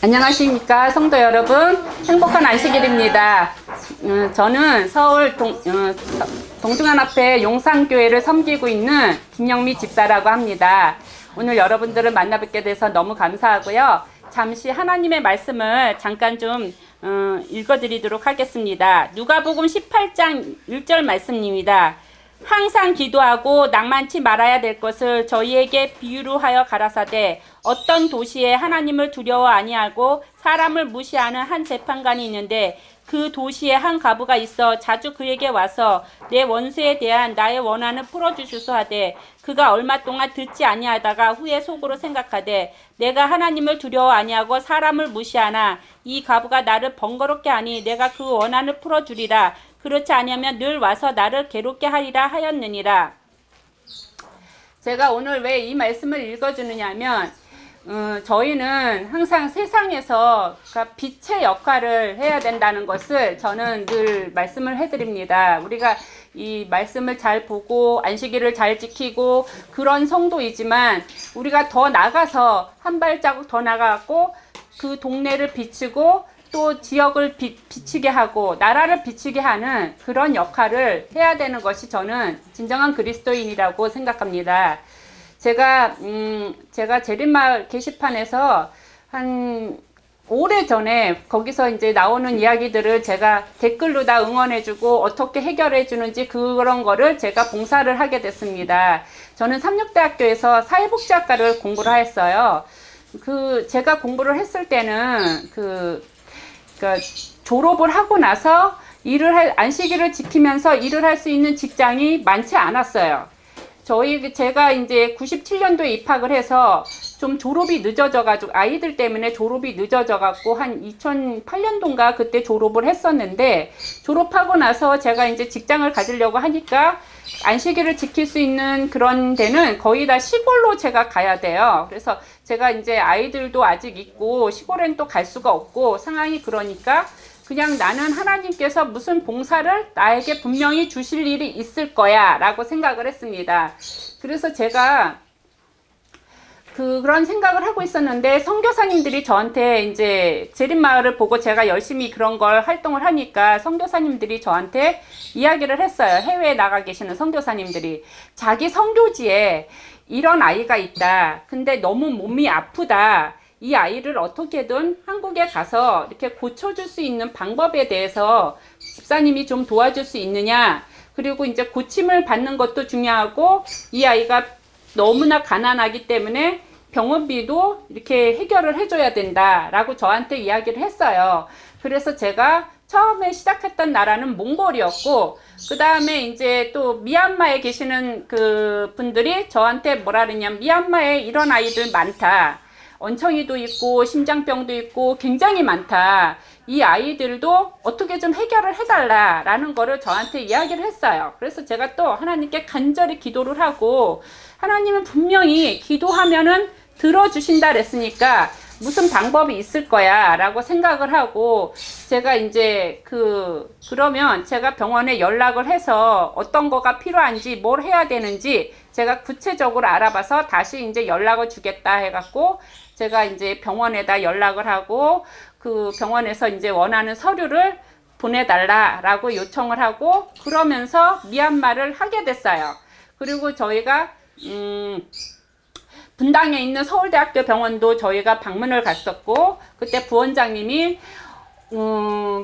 안녕하십니까 성도 여러분, 행복한 안식일입니다. 저는 서울 동중안앞에 용산교회를 섬기고 있는 김영미 집사라고 합니다. 오늘 여러분들을 만나뵙게 돼서 너무 감사하고요. 잠시 하나님의 말씀을 잠깐 좀 읽어드리도록 하겠습니다. 누가복음 18장 1절 말씀입니다. 항상 기도하고 낭만치 말아야 될 것을 저희에게 비유로 하여 가라사대, 어떤 도시에 하나님을 두려워 아니하고 사람을 무시하는 한 재판관이 있는데 그 도시에 한 과부가 있어 자주 그에게 와서 내 원수에 대한 나의 원한을 풀어주소서 하되, 그가 얼마 동안 듣지 아니하다가 후에 속으로 생각하되 내가 하나님을 두려워 아니하고 사람을 무시하나 이 과부가 나를 번거롭게 하니 내가 그 원한을 풀어주리라. 그렇지 아니하면 늘 와서 나를 괴롭게 하리라 하였느니라. 제가 오늘 왜 이 말씀을 읽어주느냐 하면 저희는 항상 세상에서 빛의 역할을 해야 된다는 것을 저는 늘 말씀을 해드립니다. 우리가 이 말씀을 잘 보고 안식일을 잘 지키고 그런 성도이지만 우리가 더 나가서 한 발자국 더 나가고 그 동네를 비추고 또 지역을 비추게 하고 나라를 비추게 하는 그런 역할을 해야 되는 것이 저는 진정한 그리스도인이라고 생각합니다. 제가 제림마을 게시판에서 한 오래전에 거기서 이제 나오는 이야기들을 제가 댓글로 다 응원해주고 어떻게 해결해주는지 그런 거를 제가 봉사를 하게 됐습니다. 저는 삼육대학교에서 사회복지학과를 공부를 했어요. 제가 공부를 했을 때는 졸업을 하고 나서 안식일을 지키면서 일을 할 수 있는 직장이 많지 않았어요. 제가 이제 97년도에 입학을 해서 좀 졸업이 늦어져가지고, 아이들 때문에 졸업이 늦어져갖고, 한 2008년도인가 그때 졸업을 했었는데, 졸업하고 나서 제가 이제 직장을 가지려고 하니까, 안식일을 지킬 수 있는 그런 데는 거의 다 시골로 제가 가야 돼요. 그래서 제가 이제 아이들도 아직 있고, 시골엔 또 갈 수가 없고, 상황이 그러니까, 그냥 나는 하나님께서 무슨 봉사를 나에게 분명히 주실 일이 있을 거야 라고 생각을 했습니다. 그래서 제가 그런 생각을 하고 있었는데, 선교사님들이 저한테 이제 제림마을을 보고 제가 열심히 그런 걸 활동을 하니까 선교사님들이 저한테 이야기를 했어요. 해외에 나가 계시는 선교사님들이 자기 선교지에 이런 아이가 있다. 근데 너무 몸이 아프다. 이 아이를 어떻게든 한국에 가서 이렇게 고쳐줄 수 있는 방법에 대해서 집사님이 좀 도와줄 수 있느냐. 그리고 이제 고침을 받는 것도 중요하고, 이 아이가 너무나 가난하기 때문에 병원비도 이렇게 해결을 해줘야 된다라고 저한테 이야기를 했어요. 그래서 제가 처음에 시작했던 나라는 몽골이었고, 그 다음에 이제 또 미얀마에 계시는 그 분들이 저한테 뭐라 그러냐면, 미얀마에 이런 아이들 많다. 얹청이도 있고 심장병도 있고 굉장히 많다. 이 아이들도 어떻게 좀 해결을 해달라라는 거를 저한테 이야기를 했어요. 그래서 제가 또 하나님께 간절히 기도를 하고, 하나님은 분명히 기도하면은 들어주신다 그랬으니까 무슨 방법이 있을 거야 라고 생각을 하고, 제가 이제 그러면 제가 병원에 연락을 해서 어떤 거가 필요한지 뭘 해야 되는지 제가 구체적으로 알아봐서 다시 이제 연락을 주겠다 해갖고, 제가 이제 병원에다 연락을 하고 그 병원에서 이제 원하는 서류를 보내달라라고 요청을 하고, 그러면서 미얀마를 하게 됐어요. 그리고 저희가 분당에 있는 서울대학교 병원도 저희가 방문을 갔었고, 그때 부원장님이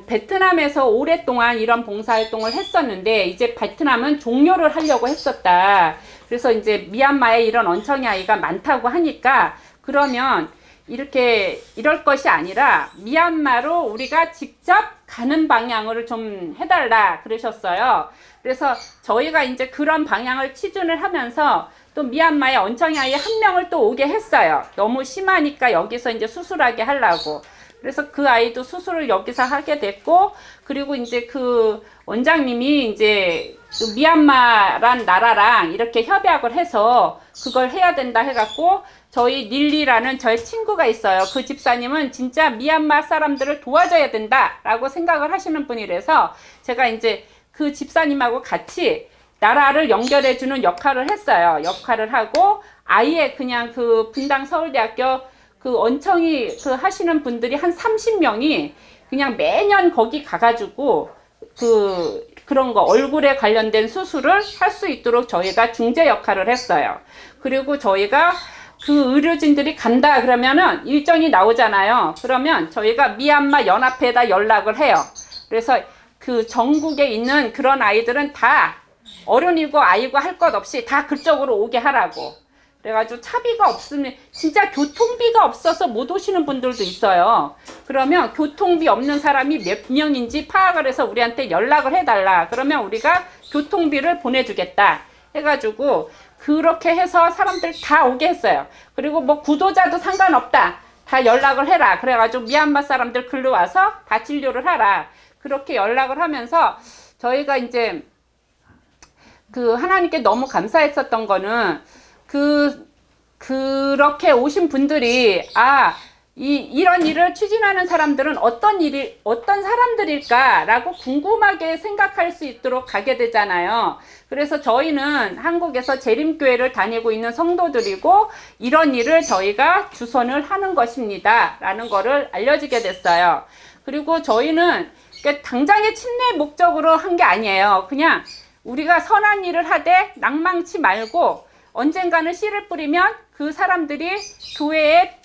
베트남에서 오랫동안 이런 봉사활동을 했었는데 이제 베트남은 종료를 하려고 했었다. 그래서 이제 미얀마에 이런 얹청이 아이가 많다고 하니까, 그러면 이럴 것이 아니라 미얀마로 우리가 직접 가는 방향으로 좀 해달라 그러셨어요. 그래서 저희가 이제 그런 방향을 치준을 하면서 또 미얀마에 얹청이 아이 한 명을 또 오게 했어요. 너무 심하니까 여기서 이제 수술하게 하려고. 그래서 그 아이도 수술을 여기서 하게 됐고, 그리고 이제 그 원장님이 이제 미얀마란 나라랑 이렇게 협약을 해서 그걸 해야 된다 해갖고, 저희 닐리라는 저희 친구가 있어요. 그 집사님은 진짜 미얀마 사람들을 도와줘야 된다라고 생각을 하시는 분이라서 제가 이제 그 집사님하고 같이 나라를 연결해주는 역할을 했어요. 역할을 하고 아예 그냥 그 분당 서울대학교 그 원청이 그 하시는 분들이 한 30명이 그냥 매년 거기 가가지고 그런 거 얼굴에 관련된 수술을 할 수 있도록 저희가 중재 역할을 했어요. 그리고 저희가 그 의료진들이 간다 그러면은 일정이 나오잖아요. 그러면 저희가 미얀마 연합회에다 연락을 해요. 그래서 그 전국에 있는 그런 아이들은 다 어른이고 아이고 할 것 없이 다 그쪽으로 오게 하라고. 그래가지고 차비가 없으면 진짜 교통비가 없어서 못 오시는 분들도 있어요. 그러면 교통비 없는 사람이 몇 명인지 파악을 해서 우리한테 연락을 해달라. 그러면 우리가 교통비를 보내주겠다 해가지고 그렇게 해서 사람들 다 오게 했어요. 그리고 뭐 구도자도 상관없다, 다 연락을 해라. 그래가지고 미얀마 사람들 글로 와서 다 진료를 하라. 그렇게 연락을 하면서 저희가 이제 그 하나님께 너무 감사했었던 거는 그렇게 오신 분들이 이런 일을 추진하는 사람들은 어떤 사람들일까라고 궁금하게 생각할 수 있도록 가게 되잖아요. 그래서 저희는 한국에서 재림교회를 다니고 있는 성도들이고 이런 일을 저희가 주선을 하는 것입니다 라는 거를 알려지게 됐어요. 그리고 저희는 당장의 침례 목적으로 한 게 아니에요. 그냥 우리가 선한 일을 하되 낭망치 말고 언젠가는 씨를 뿌리면 그 사람들이 교회에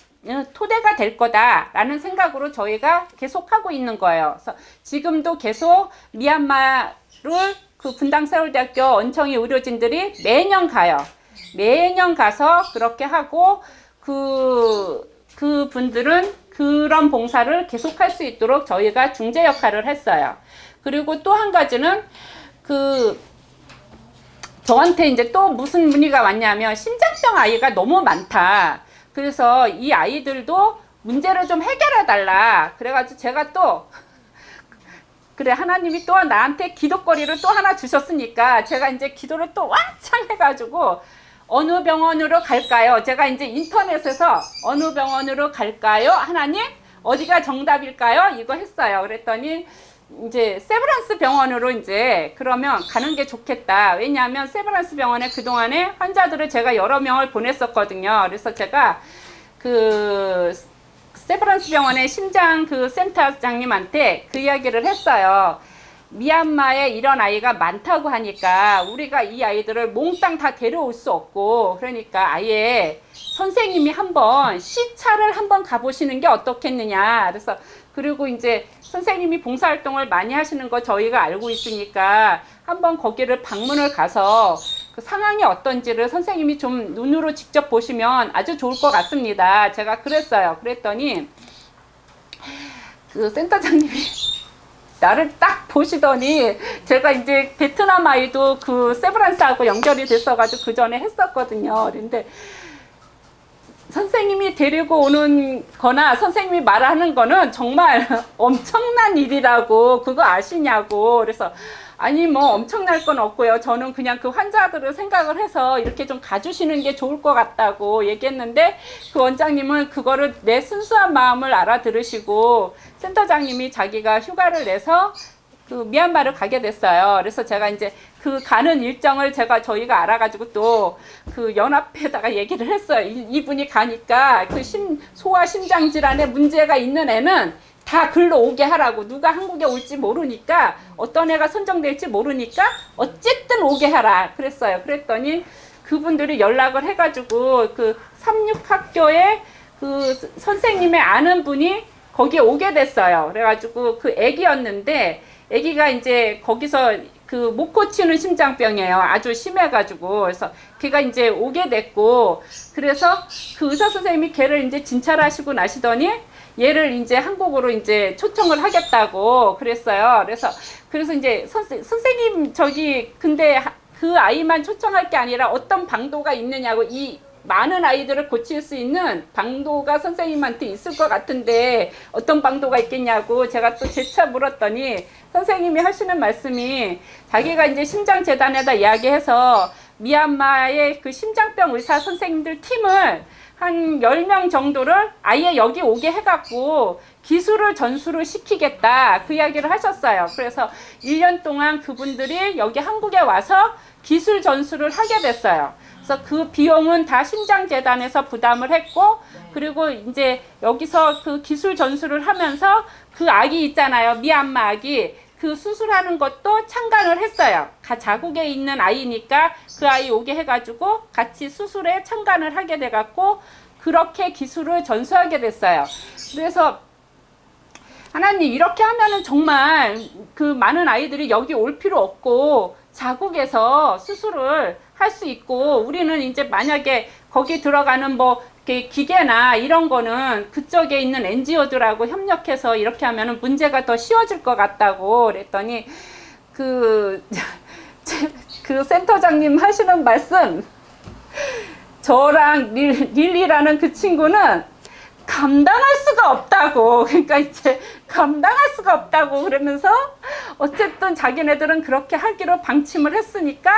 토대가 될 거다라는 생각으로 저희가 계속 하고 있는 거예요. 그래서 지금도 계속 미얀마를 그 분당 서울대학교 원청이 의료진들이 매년 가요. 매년 가서 그렇게 하고 그 분들은 그런 봉사를 계속할 수 있도록 저희가 중재 역할을 했어요. 그리고 또 한 가지는 저한테 이제 또 무슨 문의가 왔냐면 심장병 아이가 너무 많다. 그래서 이 아이들도 문제를 좀 해결해 달라. 그래가지고 제가 또 그래 하나님이 또 나한테 기도거리를 또 하나 주셨으니까 제가 이제 기도를 또 왕창 해가지고 어느 병원으로 갈까요? 제가 이제 인터넷에서 어느 병원으로 갈까요? 하나님 어디가 정답일까요? 이거 했어요. 그랬더니 이제 세브란스 병원으로 이제 그러면 가는 게 좋겠다. 왜냐하면 세브란스 병원에 그동안에 환자들을 제가 여러 명을 보냈었거든요. 그래서 제가 그 세브란스 병원의 심장 그 센터장님한테 그 이야기를 했어요. 미얀마에 이런 아이가 많다고 하니까 우리가 이 아이들을 몽땅 다 데려올 수 없고 그러니까 아예 선생님이 한번 시차를 한번 가보시는 게 어떻겠느냐. 그래서 그리고 이제 선생님이 봉사활동을 많이 하시는 거 저희가 알고 있으니까 한번 거기를 방문을 가서 그 상황이 어떤지를 선생님이 좀 눈으로 직접 보시면 아주 좋을 것 같습니다. 제가 그랬어요. 그랬더니 그 센터장님이 나를 딱 보시더니 제가 이제 베트남 아이도 그 세브란스하고 연결이 됐어가지고 그 전에 했었거든요. 그런데 선생님이 데리고 오는 거나 선생님이 말하는 거는 정말 엄청난 일이라고 그거 아시냐고. 그래서 아니 뭐 엄청날 건 없고요. 저는 그냥 그 환자들을 생각을 해서 이렇게 좀 가주시는 게 좋을 것 같다고 얘기했는데 그 원장님은 그거를 내 순수한 마음을 알아들으시고 센터장님이 자기가 휴가를 내서 그 미얀마를 가게 됐어요. 그래서 제가 이제 그 가는 일정을 저희가 알아가지고 또 그 연합회에다가 얘기를 했어요. 이분이 가니까 그 소아 심장 질환에 문제가 있는 애는 다 글로 오게 하라고. 누가 한국에 올지 모르니까 어떤 애가 선정될지 모르니까 어쨌든 오게 하라 그랬어요. 그랬더니 그분들이 연락을 해가지고 그 삼육학교에 그 선생님의 아는 분이 거기에 오게 됐어요. 그래가지고 그 애기였는데 애기가 이제 거기서 그 못 고치는 심장병이에요. 아주 심해가지고. 그래서 걔가 이제 오게 됐고, 그래서 그 의사 선생님이 걔를 이제 진찰하시고 나시더니 얘를 이제 한국으로 이제 초청을 하겠다고 그랬어요. 그래서 이제 선생님 근데 그 아이만 초청할 게 아니라 어떤 방도가 있느냐고, 이 많은 아이들을 고칠 수 있는 방도가 선생님한테 있을 것 같은데 어떤 방도가 있겠냐고 제가 또 재차 물었더니 선생님이 하시는 말씀이 자기가 이제 심장재단에다 이야기해서 미얀마의 그 심장병 의사 선생님들 팀을 한 10명 정도를 아예 여기 오게 해갖고 기술을 전수를 시키겠다 그 이야기를 하셨어요. 그래서 1년 동안 그분들이 여기 한국에 와서 기술 전수를 하게 됐어요. 그래서 그 비용은 다 심장재단에서 부담을 했고, 그리고 이제 여기서 그 기술 전수를 하면서 그 아기 있잖아요. 미얀마 아기. 그 수술하는 것도 참관을 했어요. 자국에 있는 아이니까 그 아이 오게 해가지고 같이 수술에 참관을 하게 돼갖고 그렇게 기술을 전수하게 됐어요. 그래서 하나님 이렇게 하면은 정말 그 많은 아이들이 여기 올 필요 없고 자국에서 수술을 할 수 있고, 우리는 이제 만약에 거기 들어가는 뭐 기계나 이런 거는 그쪽에 있는 NGO들하고 협력해서 이렇게 하면은 문제가 더 쉬워질 것 같다고 그랬더니 그 센터장님 하시는 말씀, 저랑 릴리라는 그 친구는 감당할 수가 없다고, 그러니까 이제 감당할 수가 없다고 그러면서 어쨌든 자기네들은 그렇게 하기로 방침을 했으니까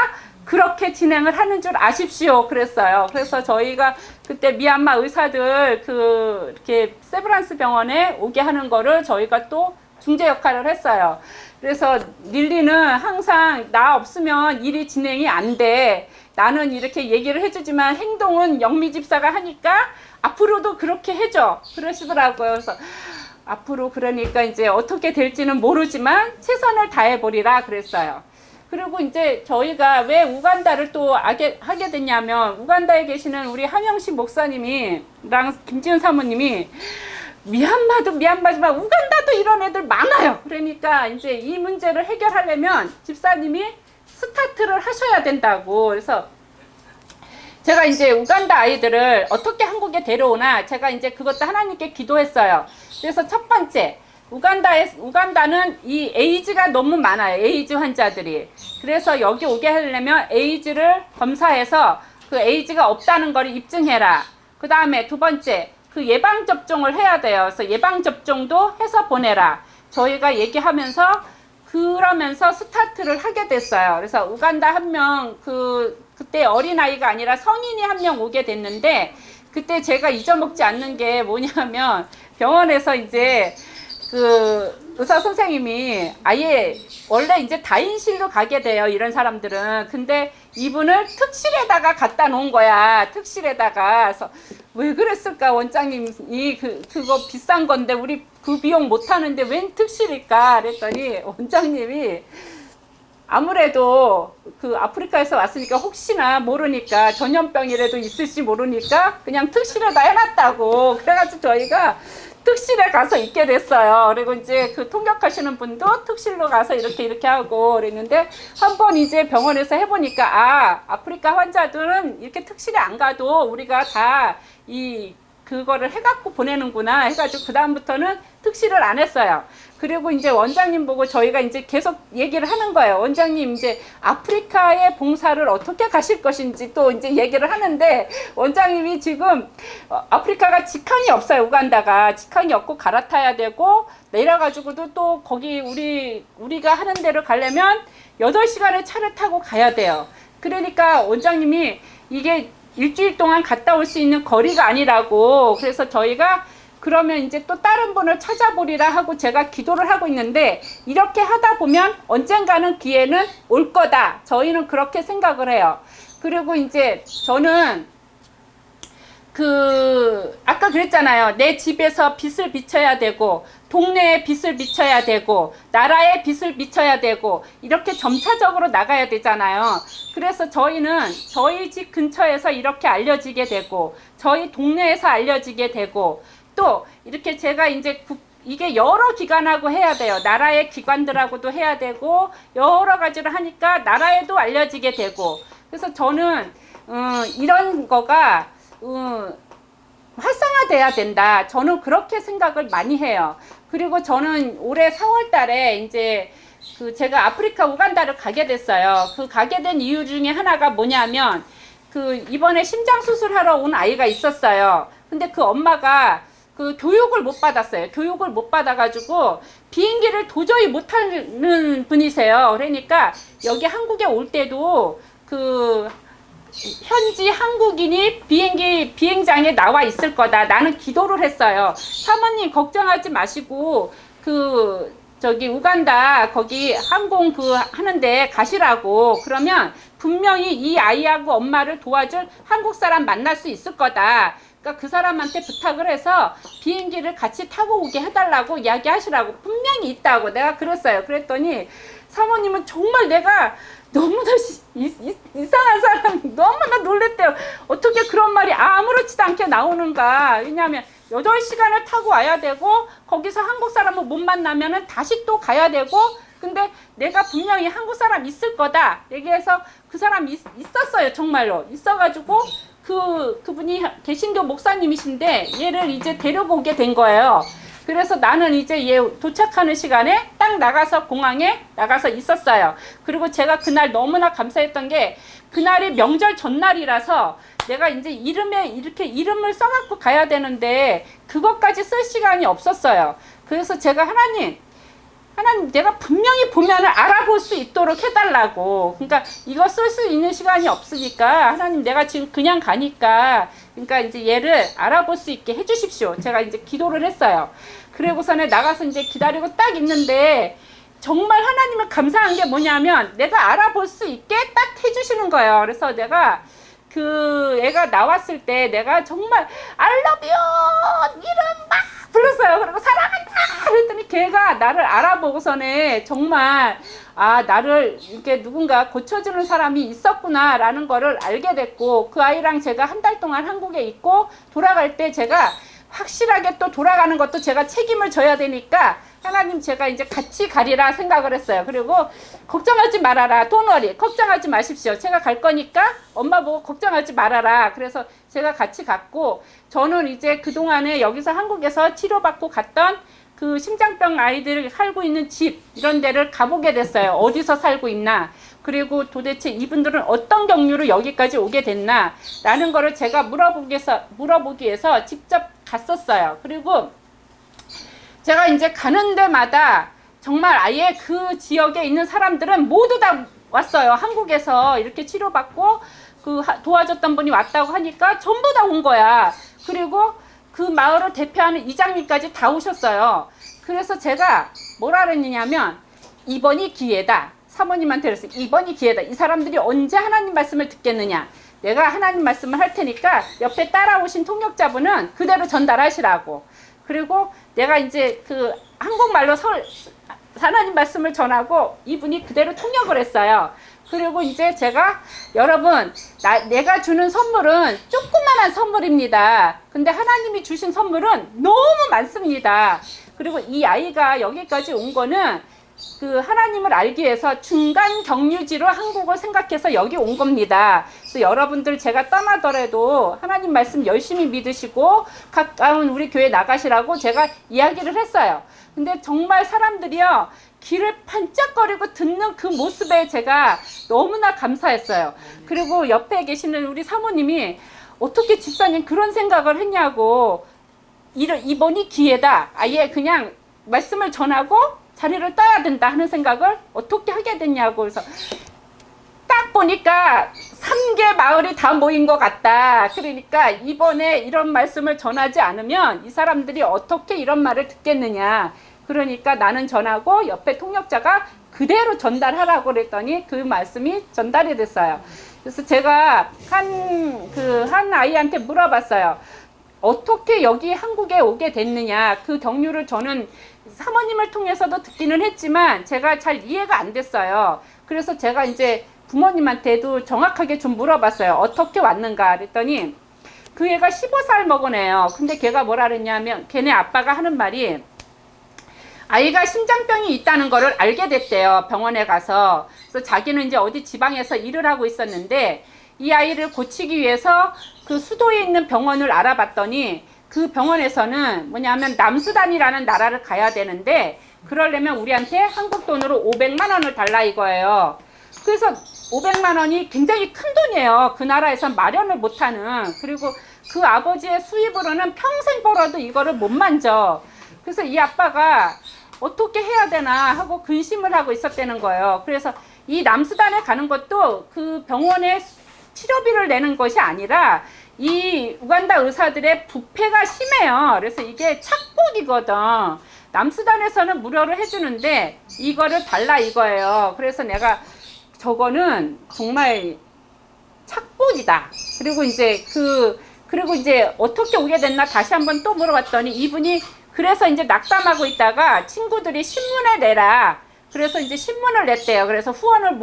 그렇게 진행을 하는 줄 아십시오 그랬어요. 그래서 저희가 그때 미얀마 의사들 이렇게 세브란스 병원에 오게 하는 거를 저희가 또 중재 역할을 했어요. 그래서 릴리는 항상 나 없으면 일이 진행이 안 돼. 나는 이렇게 얘기를 해주지만 행동은 영미 집사가 하니까 앞으로도 그렇게 해줘 그러시더라고요. 그래서 앞으로 그러니까 이제 어떻게 될지는 모르지만 최선을 다해보리라 그랬어요. 그리고 이제 저희가 왜 우간다를 또 하게 됐냐면, 우간다에 계시는 우리 한영식 목사님이랑 김지은 사모님이 미얀마도 미얀마지만 우간다도 이런 애들 많아요. 그러니까 이제 이 문제를 해결하려면 집사님이 스타트를 하셔야 된다고. 그래서 제가 이제 우간다 아이들을 어떻게 한국에 데려오나 제가 이제 그것도 하나님께 기도했어요. 그래서 첫 번째, 우간다는 이 에이즈가 너무 많아요. 에이즈 환자들이. 그래서 여기 오게 하려면 에이즈를 검사해서 그 에이즈가 없다는 걸 입증해라. 그 다음에 두 번째, 그 예방접종을 해야 돼요. 그래서 예방접종도 해서 보내라. 저희가 얘기하면서 그러면서 스타트를 하게 됐어요. 그래서 우간다 한 명, 그때 어린아이가 아니라 성인이 한 명 오게 됐는데, 그때 제가 잊어먹지 않는 게 뭐냐면, 병원에서 이제 그 의사 선생님이 아예 원래 이제 다인실로 가게 돼요, 이런 사람들은. 근데 이분을 특실에다가 갖다 놓은 거야, 특실에다가. 그래서 왜 그랬을까, 원장님이 그거 비싼 건데 우리 그 비용 못 하는데 웬 특실일까 그랬더니 원장님이 아무래도 그 아프리카에서 왔으니까 혹시나 모르니까 전염병이라도 있을지 모르니까 그냥 특실에다 해놨다고. 그래가지고 저희가 특실에 가서 있게 됐어요. 그리고 이제 그 통역하시는 분도 특실로 가서 이렇게 하고 그랬는데, 한번 이제 병원에서 해보니까 아프리카 환자들은 이렇게 특실에 안 가도 우리가 다 그거를 해갖고 보내는구나 해가지고 그 다음부터는 특실을 안 했어요. 그리고 이제 원장님 보고 저희가 이제 계속 얘기를 하는 거예요. 원장님 이제 아프리카의 봉사를 어떻게 가실 것인지 또 이제 얘기를 하는데, 원장님이 지금 아프리카가 직항이 없어요. 우간다가 직항이 없고 갈아타야 되고, 내려가지고도 또 거기 우리가 하는 데로 가려면 8시간의 차를 타고 가야 돼요. 그러니까 원장님이 이게 일주일 동안 갔다 올 수 있는 거리가 아니라고. 그래서 저희가 그러면 이제 또 다른 분을 찾아보리라 하고 제가 기도를 하고 있는데, 이렇게 하다 보면 언젠가는 기회는 올 거다. 저희는 그렇게 생각을 해요. 그리고 이제 저는 아까 그랬잖아요. 내 집에서 빛을 비춰야 되고, 동네에 빛을 비춰야 되고, 나라에 빛을 비춰야 되고, 이렇게 점차적으로 나가야 되잖아요. 그래서 저희는 저희 집 근처에서 이렇게 알려지게 되고, 저희 동네에서 알려지게 되고, 또 이렇게 제가 이제 이게 여러 기관하고 해야 돼요. 나라의 기관들하고도 해야 되고, 여러 가지로 하니까 나라에도 알려지게 되고. 그래서 저는 이런 거가 활성화돼야 된다. 저는 그렇게 생각을 많이 해요. 그리고 저는 올해 4월 달에 이제 제가 아프리카 우간다를 가게 됐어요. 가게 된 이유 중에 하나가 뭐냐면, 이번에 심장 수술하러 온 아이가 있었어요. 근데 그 엄마가 교육을 못 받았어요. 교육을 못 받아가지고 비행기를 도저히 못 타는 분이세요. 그러니까 여기 한국에 올 때도 현지 한국인이 비행장에 나와 있을 거다. 나는 기도를 했어요. 사모님 걱정하지 마시고 저기 우간다 거기 항공 하는데 가시라고. 그러면 분명히 이 아이하고 엄마를 도와줄 한국 사람 만날 수 있을 거다. 그러니까 그 사람한테 부탁을 해서 비행기를 같이 타고 오게 해달라고 이야기하시라고. 분명히 있다고 내가 그랬어요. 그랬더니 사모님은 정말 내가 너무나 이상한 사람, 너무나 놀랬대요. 어떻게 그런 말이 아무렇지도 않게 나오는가. 왜냐하면 8시간을 타고 와야 되고 거기서 한국 사람을 못 만나면 다시 또 가야 되고, 근데 내가 분명히 한국 사람 있을 거다 얘기해서 그 사람 있었어요. 정말로 있어가지고 그분이 개신교 목사님이신데 얘를 이제 데려오게 된 거예요. 그래서 나는 이제 얘 도착하는 시간에 딱 나가서 공항에 나가서 있었어요. 그리고 제가 그날 너무나 감사했던 게 그날이 명절 전날이라서 내가 이제 이름에 이렇게 이름을 써갖고 가야 되는데 그것까지 쓸 시간이 없었어요. 그래서 제가 하나님 내가 분명히 보면은 알아볼 수 있도록 해달라고. 그러니까 이거 쓸 수 있는 시간이 없으니까 하나님 내가 지금 그냥 가니까 그러니까 이제 얘를 알아볼 수 있게 해주십시오. 제가 이제 기도를 했어요. 그리고서는 나가서 이제 기다리고 딱 있는데 정말 하나님을 감사한 게 뭐냐면 내가 알아볼 수 있게 딱 해주시는 거예요. 그래서 내가 그 애가 나왔을 때 내가 정말 I love you 이름 막 불렀어요. 그리고 사랑한다 그랬더니 걔가 나를 알아보고서는 정말 나를 이렇게 누군가 고쳐주는 사람이 있었구나 라는 거를 알게 됐고, 그 아이랑 제가 한 달 동안 한국에 있고 돌아갈 때 제가 확실하게 또 돌아가는 것도 제가 책임을 져야 되니까 하나님 제가 이제 같이 가리라 생각을 했어요. 그리고 걱정하지 말아라. 돈워리 걱정하지 마십시오. 제가 갈 거니까 엄마 보고 걱정하지 말아라. 그래서 제가 같이 갔고, 저는 이제 그동안에 여기서 한국에서 치료받고 갔던 그 심장병 아이들 살고 있는 집 이런 데를 가보게 됐어요. 어디서 살고 있나, 그리고 도대체 이분들은 어떤 경유로 여기까지 오게 됐나 라는 거를 제가 물어보기 위해서 직접 갔었어요. 그리고 제가 이제 가는 데마다 정말 아예 그 지역에 있는 사람들은 모두 다 왔어요. 한국에서 이렇게 치료받고 그 도와줬던 분이 왔다고 하니까 전부 다 온 거야. 그리고 그 마을을 대표하는 이장님까지 다 오셨어요. 그래서 제가 뭐라 그랬냐면 이번이 기회다. 사모님한테 그랬어요. 이번이 기회다. 이 사람들이 언제 하나님 말씀을 듣겠느냐. 내가 하나님 말씀을 할 테니까 옆에 따라오신 통역자분은 그대로 전달하시라고. 그리고 내가 이제 그 한국말로 하나님 말씀을 전하고 이분이 그대로 통역을 했어요. 그리고 이제 제가 여러분 내가 주는 선물은 조그만한 선물입니다. 근데 하나님이 주신 선물은 너무 많습니다. 그리고 이 아이가 여기까지 온 거는 그 하나님을 알기 위해서 중간 경유지로 한국을 생각해서 여기 온 겁니다. 그래서 여러분들 제가 떠나더라도 하나님 말씀 열심히 믿으시고 가까운 우리 교회 나가시라고 제가 이야기를 했어요. 근데 정말 사람들이요 귀를 반짝거리고 듣는 그 모습에 제가 너무나 감사했어요. 그리고 옆에 계시는 우리 사모님이 어떻게 집사님 그런 생각을 했냐고, 이번이 기회다. 아예 그냥 말씀을 전하고 자리를 떠야 된다 하는 생각을 어떻게 하게 됐냐고. 그래서 딱 보니까 3개 마을이 다 모인 것 같다. 그러니까 이번에 이런 말씀을 전하지 않으면 이 사람들이 어떻게 이런 말을 듣겠느냐. 그러니까 나는 전하고 옆에 통역자가 그대로 전달하라고 그랬더니 그 말씀이 전달이 됐어요. 그래서 제가 한 아이한테 물어봤어요. 어떻게 여기 한국에 오게 됐느냐. 그 경유를 저는 사모님을 통해서도 듣기는 했지만 제가 잘 이해가 안 됐어요. 그래서 제가 이제 부모님한테도 정확하게 좀 물어봤어요. 어떻게 왔는가 그랬더니 그 애가 15살 먹은 애예요. 근데 걔가 뭐라 그랬냐면 걔네 아빠가 하는 말이 아이가 심장병이 있다는 거를 알게 됐대요. 병원에 가서. 그래서 자기는 이제 어디 지방에서 일을 하고 있었는데 이 아이를 고치기 위해서 그 수도에 있는 병원을 알아봤더니 그 병원에서는 뭐냐면 남수단이라는 나라를 가야 되는데 그러려면 우리한테 한국 돈으로 500만 원을 달라 이거예요. 그래서 500만 원이 굉장히 큰 돈이에요. 그 나라에서 마련을 못하는. 그리고 그 아버지의 수입으로는 평생 벌어도 이거를 못 만져. 그래서 이 아빠가 어떻게 해야 되나 하고 근심을 하고 있었다는 거예요. 그래서 이 남수단에 가는 것도 그 병원에 치료비를 내는 것이 아니라 이 우간다 의사들의 부패가 심해요. 그래서 이게 착복이거든. 남수단에서는 무료로 해주는데 이거를 달라 이거예요. 그래서 내가 저거는 정말 착복이다. 그리고 이제 어떻게 오게 됐나 다시 한번 또 물어봤더니 이분이 그래서 이제 낙담하고 있다가 친구들이 신문에 내라. 그래서 이제 신문을 냈대요. 그래서 후원을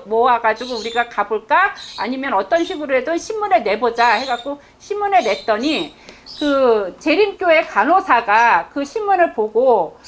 모아가지고 우리가 가볼까? 아니면 어떤 식으로 해도 신문에 내보자 해갖고 신문에 냈더니 그 재림교회 간호사가 그 신문을 보고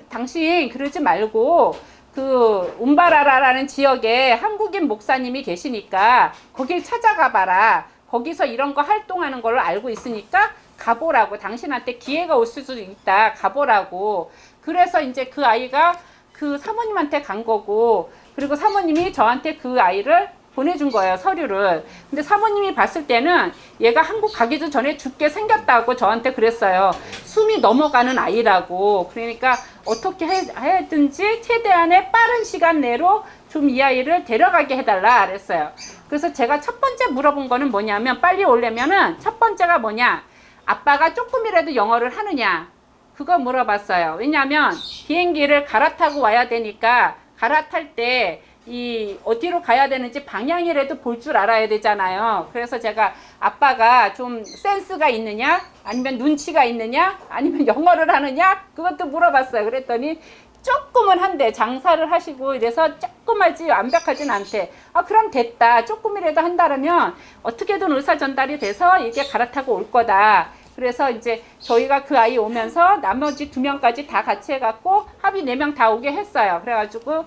당신 그러지 말고 그 움바라라라는 지역에 한국인 목사님이 계시니까 거길 찾아가 봐라. 거기서 이런 거 활동하는 걸로 알고 있으니까 가보라고. 당신한테 기회가 올 수도 있다. 가보라고. 그래서 이제 그 아이가 그 사모님한테 간 거고, 그리고 사모님이 저한테 그 아이를 보내준 거예요, 서류를. 근데 사모님이 봤을 때는 얘가 한국 가기도 전에 죽게 생겼다고 저한테 그랬어요. 숨이 넘어가는 아이라고. 그러니까 어떻게 해야든지 최대한의 빠른 시간 내로 좀 이 아이를 데려가게 해달라 그랬어요. 그래서 제가 첫 번째 물어본 거는 뭐냐면, 빨리 오려면은 첫 번째가 뭐냐, 아빠가 조금이라도 영어를 하느냐, 그거 물어봤어요. 왜냐하면 비행기를 갈아타고 와야 되니까 갈아탈 때 이 어디로 가야 되는지 방향이라도 볼 줄 알아야 되잖아요. 그래서 제가 아빠가 좀 센스가 있느냐, 아니면 눈치가 있느냐, 아니면 영어를 하느냐, 그것도 물어봤어요. 그랬더니 조금은 한대. 장사를 하시고 이래서 조금하지 완벽하진 않대. 그럼 됐다. 조금이라도 한다면 어떻게든 의사 전달이 돼서 이게 갈아타고 올 거다. 그래서 이제 저희가 그 아이 오면서 나머지 2명까지 다 같이 해갖고 합의 4명 다 오게 했어요. 그래가지고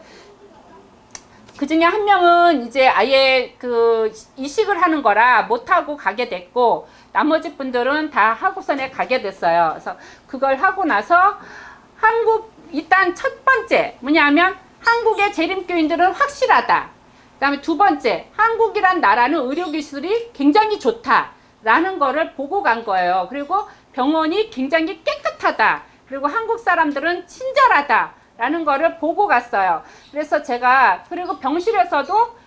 그 중에 한 명은 이제 아예 그 이식을 하는 거라 못하고 가게 됐고, 나머지 분들은 다 하고선에 가게 됐어요. 그래서 그걸 하고 나서 일단 첫 번째 뭐냐면 한국의 재림교인들은 확실하다. 그 다음에 두 번째, 한국이란 나라는 의료기술이 굉장히 좋다 라는 거를 보고 간 거예요. 그리고 병원이 굉장히 깨끗하다. 그리고 한국 사람들은 친절하다 라는 거를 보고 갔어요. 그래서 그리고 병실에서도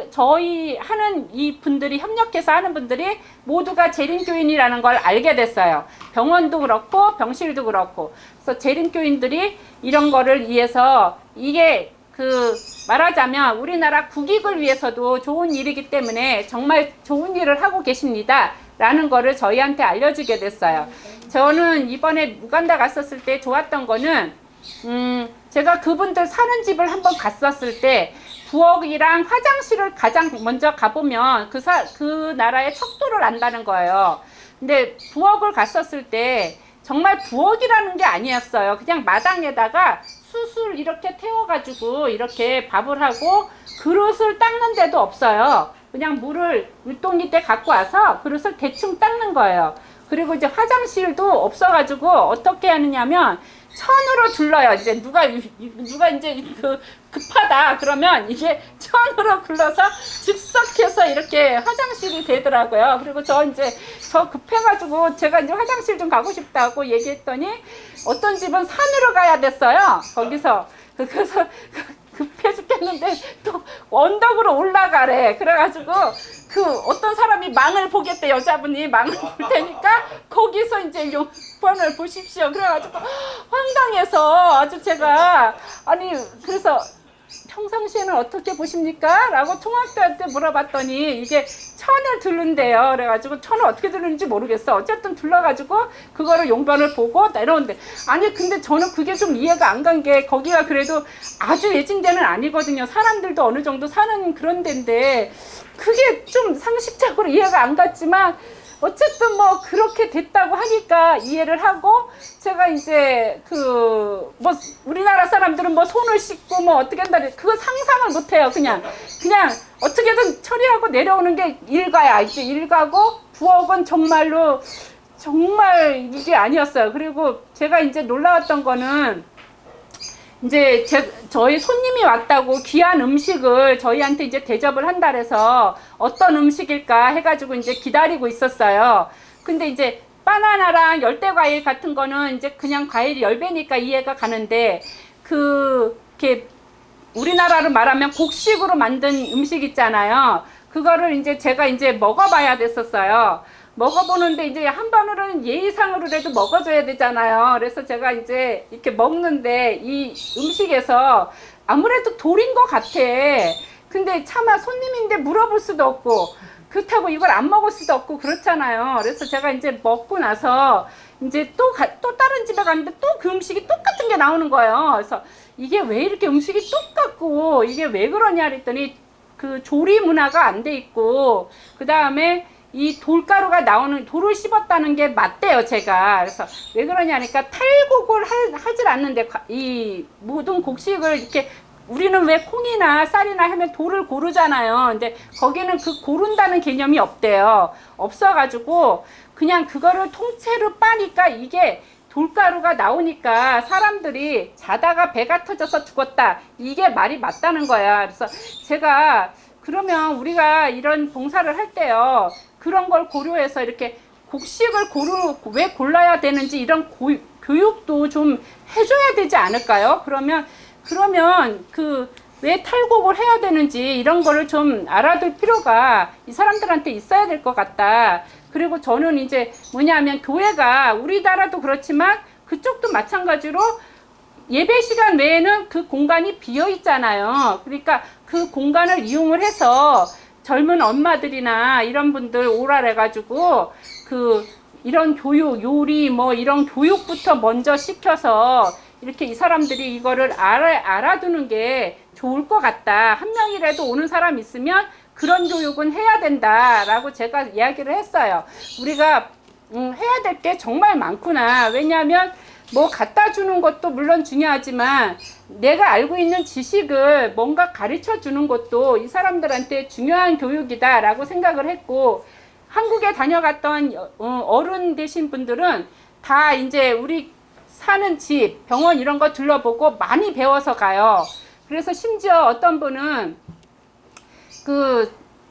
저희 하는 이 분들이, 협력해서 하는 분들이 모두가 재림교인이라는 걸 알게 됐어요. 병원도 그렇고 병실도 그렇고. 그래서 재림교인들이 이런 거를 위해서, 이게 말하자면 우리나라 국익을 위해서도 좋은 일이기 때문에 정말 좋은 일을 하고 계십니다 라는 거를 저희한테 알려주게 됐어요. 저는 이번에 우간다 갔었을 때 좋았던 거는 제가 그분들 사는 집을 한번 갔었을 때 부엌이랑 화장실을 가장 먼저 가보면 그 나라의 척도를 안다는 거예요. 근데 부엌을 갔었을 때 정말 부엌이라는 게 아니었어요. 그냥 마당에다가 숯을 이렇게 태워가지고 이렇게 밥을 하고 그릇을 닦는 데도 없어요. 그냥 물동이 때 갖고 와서 그릇을 대충 닦는 거예요. 그리고 이제 화장실도 없어가지고 어떻게 하느냐면 천으로 둘러요. 이제 누가 이제 급하다 그러면 이게 천으로 굴러서 즉석해서 이렇게 화장실이 되더라고요. 그리고 저 급해가지고 제가 이제 화장실 좀 가고 싶다고 얘기했더니 어떤 집은 산으로 가야 됐어요. 거기서 그래서 급해 죽겠는데 또 언덕으로 올라가래. 그래가지고 어떤 사람이 망을 보겠대. 여자분이 망을 볼 테니까 거기서 이제 용번을 보십시오. 그래가지고 황당해서 아주 제가 그래서 평상시에는 어떻게 보십니까? 라고 통학자한테 물어봤더니 이게 천을 둘른대요. 그래가지고 천을 어떻게 둘르는지 모르겠어. 어쨌든 둘러가지고 그거를 용변을 보고 내려온대. 근데 저는 그게 좀 이해가 안 간 게, 거기가 그래도 아주 외진 데는 아니거든요. 사람들도 어느 정도 사는 그런 데인데 그게 좀 상식적으로 이해가 안 갔지만 어쨌든 뭐 그렇게 됐다고 하니까 이해를 하고, 제가 이제 우리나라 사람들은 뭐 손을 씻고 뭐 어떻게 한다, 그거 상상을 못 해요. 그냥 어떻게든 처리하고 내려오는 게 일가야. 이제 일가고 부엌은 정말 이게 아니었어요. 그리고 제가 이제 놀라웠던 거는 이제 저희 손님이 왔다고 귀한 음식을 저희한테 이제 대접을 한다 그래서 어떤 음식일까 해가지고 이제 기다리고 있었어요. 근데 이제 바나나랑 열대과일 같은 거는 이제 그냥 과일 열배니까 이해가 가는데, 이렇게 우리나라로 말하면 곡식으로 만든 음식 있잖아요. 그거를 이제 제가 이제 먹어봐야 됐었어요. 먹어보는데 이제 한 번으로는 예의상으로라도 먹어줘야 되잖아요. 그래서 제가 이제 이렇게 먹는데 이 음식에서 아무래도 돌인 것 같아. 근데 차마 손님인데 물어볼 수도 없고, 그렇다고 이걸 안 먹을 수도 없고 그렇잖아요. 그래서 제가 이제 먹고 나서 이제 또 다른 집에 갔는데 또 그 음식이 똑같은 게 나오는 거예요. 그래서 이게 왜 이렇게 음식이 똑같고 이게 왜 그러냐 그랬더니 그 조리 문화가 안 돼 있고, 그 다음에 이 돌가루가 나오는, 돌을 씹었다는 게 맞대요, 제가. 그래서 왜 그러냐니까 탈곡을 하질 않는데, 이 모든 곡식을 이렇게, 우리는 왜 콩이나 쌀이나 하면 돌을 고르잖아요. 근데 거기는 그 고른다는 개념이 없대요. 없어가지고 그냥 그거를 통째로 빠니까 이게 돌가루가 나오니까 사람들이 자다가 배가 터져서 죽었다, 이게 말이 맞다는 거야. 그래서 제가, 그러면 우리가 이런 봉사를 할 때요, 그런 걸 고려해서 이렇게 곡식을 왜 골라야 되는지 이런 교육도 좀 해줘야 되지 않을까요? 그러면 그 왜 탈곡을 해야 되는지 이런 거를 좀 알아둘 필요가 이 사람들한테 있어야 될 것 같다. 그리고 저는 이제 뭐냐면, 교회가 우리나라도 그렇지만 그쪽도 마찬가지로 예배 시간 외에는 그 공간이 비어 있잖아요. 그러니까 그 공간을 이용을 해서 젊은 엄마들이나 이런 분들 오라 해가지고 이런 교육, 요리 뭐 이런 교육부터 먼저 시켜서 이렇게 이 사람들이 이거를 알아두는 게 좋을 것 같다. 한 명이라도 오는 사람 있으면 그런 교육은 해야 된다라고 제가 이야기를 했어요. 우리가 해야 될 게 정말 많구나. 왜냐하면 뭐 갖다 주는 것도 물론 중요하지만 내가 알고 있는 지식을 뭔가 가르쳐 주는 것도 이 사람들한테 중요한 교육이다라고 생각을 했고, 한국에 다녀갔던 어른 되신 분들은 다 이제 우리 사는 집, 병원 이런 거 둘러보고 많이 배워서 가요. 그래서 심지어 어떤 분은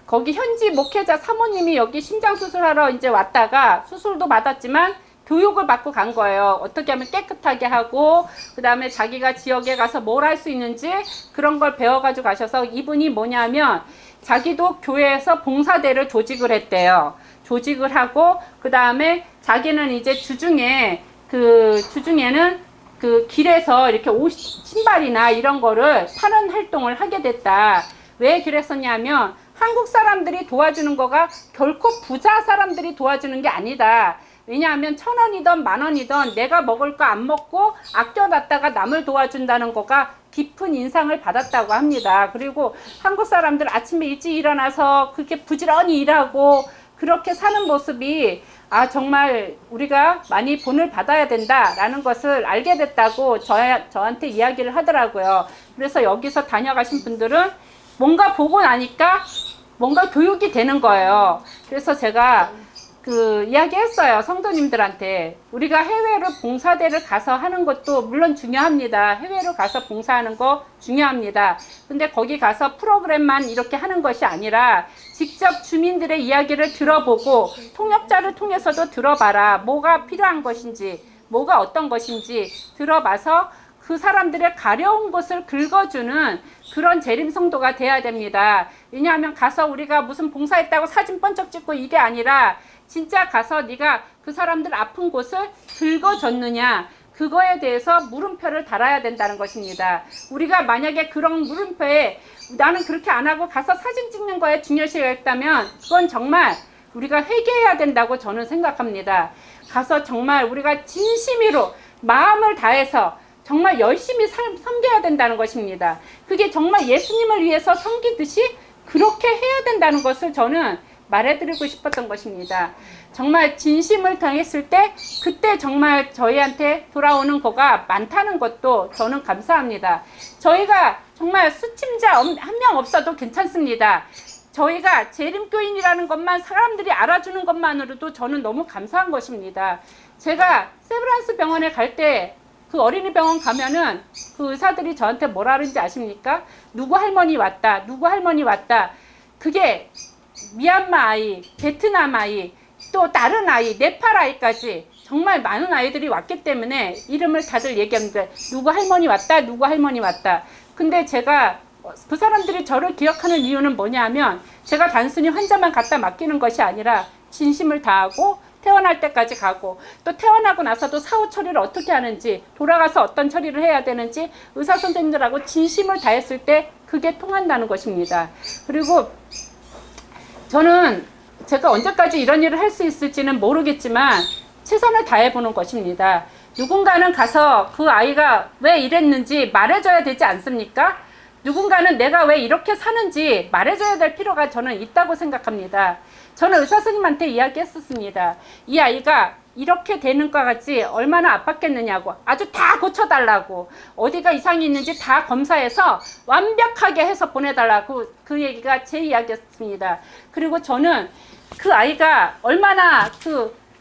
거기 현지 목회자 사모님이 여기 심장 수술하러 이제 왔다가 수술도 받았지만 교육을 받고 간 거예요. 어떻게 하면 깨끗하게 하고, 그 다음에 자기가 지역에 가서 뭘 할 수 있는지 그런 걸 배워가지고 가셔서, 이분이 뭐냐면 자기도 교회에서 봉사대를 조직을 했대요. 조직을 하고, 그 다음에 자기는 이제 주중에는 그 길에서 이렇게 신발이나 이런 거를 파는 활동을 하게 됐다. 왜 그랬었냐면, 한국 사람들이 도와주는 거가 결코 부자 사람들이 도와주는 게 아니다. 왜냐하면 1,000원이든 10,000원이든 내가 먹을 거 안 먹고 아껴놨다가 남을 도와준다는 거가 깊은 인상을 받았다고 합니다. 그리고 한국 사람들 아침에 일찍 일어나서 그렇게 부지런히 일하고 그렇게 사는 모습이, 정말 우리가 많이 본을 받아야 된다라는 것을 알게 됐다고 저한테 이야기를 하더라고요. 그래서 여기서 다녀가신 분들은 뭔가 보고 나니까 뭔가 교육이 되는 거예요. 그래서 제가 이야기했어요, 성도님들한테. 우리가 해외로 봉사대를 가서 하는 것도 물론 중요합니다. 해외로 가서 봉사하는 거 중요합니다. 근데 거기 가서 프로그램만 이렇게 하는 것이 아니라 직접 주민들의 이야기를 들어보고 통역자를 통해서도 들어봐라. 뭐가 필요한 것인지, 뭐가 어떤 것인지 들어봐서 그 사람들의 가려운 것을 긁어주는 그런 재림 성도가 돼야 됩니다. 왜냐하면 가서 우리가 무슨 봉사했다고 사진 번쩍 찍고 이게 아니라 진짜 가서 네가 그 사람들 아픈 곳을 긁어줬느냐, 그거에 대해서 물음표를 달아야 된다는 것입니다. 우리가 만약에 그런 물음표에 나는 그렇게 안 하고 가서 사진 찍는 거에 중요시가 있다면 그건 정말 우리가 회개해야 된다고 저는 생각합니다. 가서 정말 우리가 진심으로 마음을 다해서 정말 열심히 섬겨야 된다는 것입니다. 그게 정말 예수님을 위해서 섬기듯이 그렇게 해야 된다는 것을 저는 말해드리고 싶었던 것입니다. 정말 진심을 다했을 때 그때 정말 저희한테 돌아오는 거가 많다는 것도 저는 감사합니다. 저희가 정말 수침자 한 명 없어도 괜찮습니다. 저희가 재림교인이라는 것만 사람들이 알아주는 것만으로도 저는 너무 감사한 것입니다. 제가 세브란스 병원에 갈 때 그 어린이 병원 가면은 그 의사들이 저한테 뭐라 하는지 아십니까? 누구 할머니 왔다, 누구 할머니 왔다. 그게 미얀마 아이, 베트남 아이, 또 다른 아이, 네팔 아이까지 정말 많은 아이들이 왔기 때문에 이름을 다들 얘기합니다. 누구 할머니 왔다, 누구 할머니 왔다. 근데 제가 그 사람들이 저를 기억하는 이유는 뭐냐면, 제가 단순히 환자만 갖다 맡기는 것이 아니라 진심을 다하고 태어날 때까지 가고, 또 태어나고 나서도 사후 처리를 어떻게 하는지, 돌아가서 어떤 처리를 해야 되는지 의사 선생님들하고 진심을 다했을 때 그게 통한다는 것입니다. 그리고 저는 제가 언제까지 이런 일을 할 수 있을지는 모르겠지만 최선을 다해보는 것입니다. 누군가는 가서 그 아이가 왜 이랬는지 말해줘야 되지 않습니까? 누군가는 내가 왜 이렇게 사는지 말해줘야 될 필요가 저는 있다고 생각합니다. 저는 의사 선생님한테 이야기했었습니다. 이 아이가 이렇게 되는 것 같이 얼마나 아팠겠느냐고, 아주 다 고쳐달라고, 어디가 이상이 있는지 다 검사해서 완벽하게 해서 보내달라고, 그 얘기가 제 이야기였습니다. 그리고 저는 그 아이가 얼마나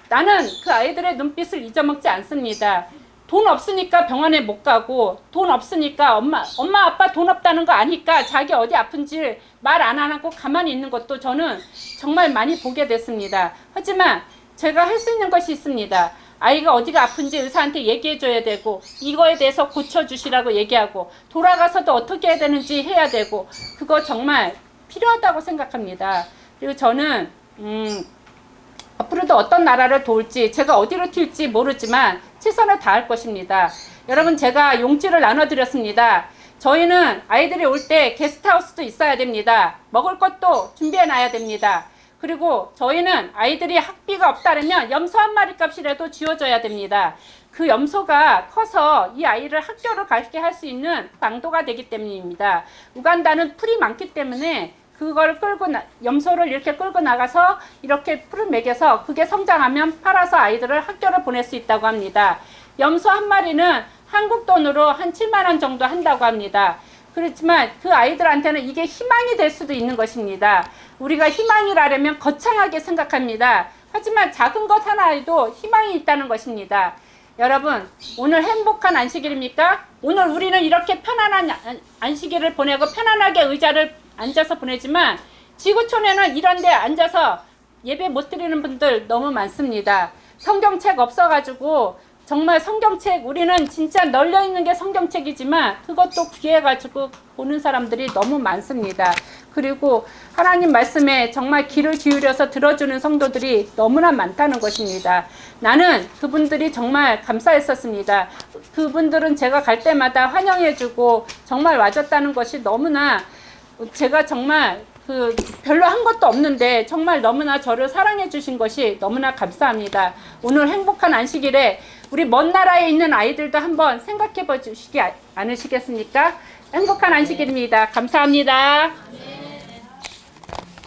나는 그 아이들의 눈빛을 잊어먹지 않습니다. 돈 없으니까 병원에 못 가고, 돈 없으니까 엄마 아빠 돈 없다는 거 아니까 자기 어디 아픈지 말 안 하고 가만히 있는 것도 저는 정말 많이 보게 됐습니다. 하지만 제가 할 수 있는 것이 있습니다. 아이가 어디가 아픈지 의사한테 얘기해 줘야 되고, 이거에 대해서 고쳐주시라고 얘기하고, 돌아가서도 어떻게 해야 되는지 해야 되고, 그거 정말 필요하다고 생각합니다. 그리고 저는 앞으로도 어떤 나라를 도울지, 제가 어디로 튈지 모르지만 최선을 다할 것입니다. 여러분, 제가 용지를 나눠드렸습니다. 저희는 아이들이 올 때 게스트하우스도 있어야 됩니다. 먹을 것도 준비해 놔야 됩니다. 그리고 저희는 아이들이 학비가 없다면 염소 한 마리 값이라도 쥐어줘야 됩니다. 그 염소가 커서 이 아이를 학교를 가게 할 수 있는 방도가 되기 때문입니다. 우간다는 풀이 많기 때문에 그걸 염소를 이렇게 끌고 나가서 이렇게 풀을 먹여서 그게 성장하면 팔아서 아이들을 학교를 보낼 수 있다고 합니다. 염소 한 마리는 한국 돈으로 한 7만 원 정도 한다고 합니다. 그렇지만 그 아이들한테는 이게 희망이 될 수도 있는 것입니다. 우리가 희망이라면 거창하게 생각합니다. 하지만 작은 것 하나에도 희망이 있다는 것입니다. 여러분, 오늘 행복한 안식일입니까? 오늘 우리는 이렇게 편안한 안식일을 보내고 편안하게 의자를 앉아서 보내지만 지구촌에는 이런 데 앉아서 예배 못 드리는 분들 너무 많습니다. 성경책 없어가지고, 정말 성경책, 우리는 진짜 널려있는 게 성경책이지만 그것도 구해가지고 보는 사람들이 너무 많습니다. 그리고 하나님 말씀에 정말 귀를 기울여서 들어주는 성도들이 너무나 많다는 것입니다. 나는 그분들이 정말 감사했었습니다. 그분들은 제가 갈 때마다 환영해주고 정말 와줬다는 것이 너무나, 제가 정말 별로 한 것도 없는데 정말 너무나 저를 사랑해 주신 것이 너무나 감사합니다. 오늘 행복한 안식일에 우리 먼 나라에 있는 아이들도 한번 생각해 보시지 않으시겠습니까? 행복한 안식일입니다. 감사합니다.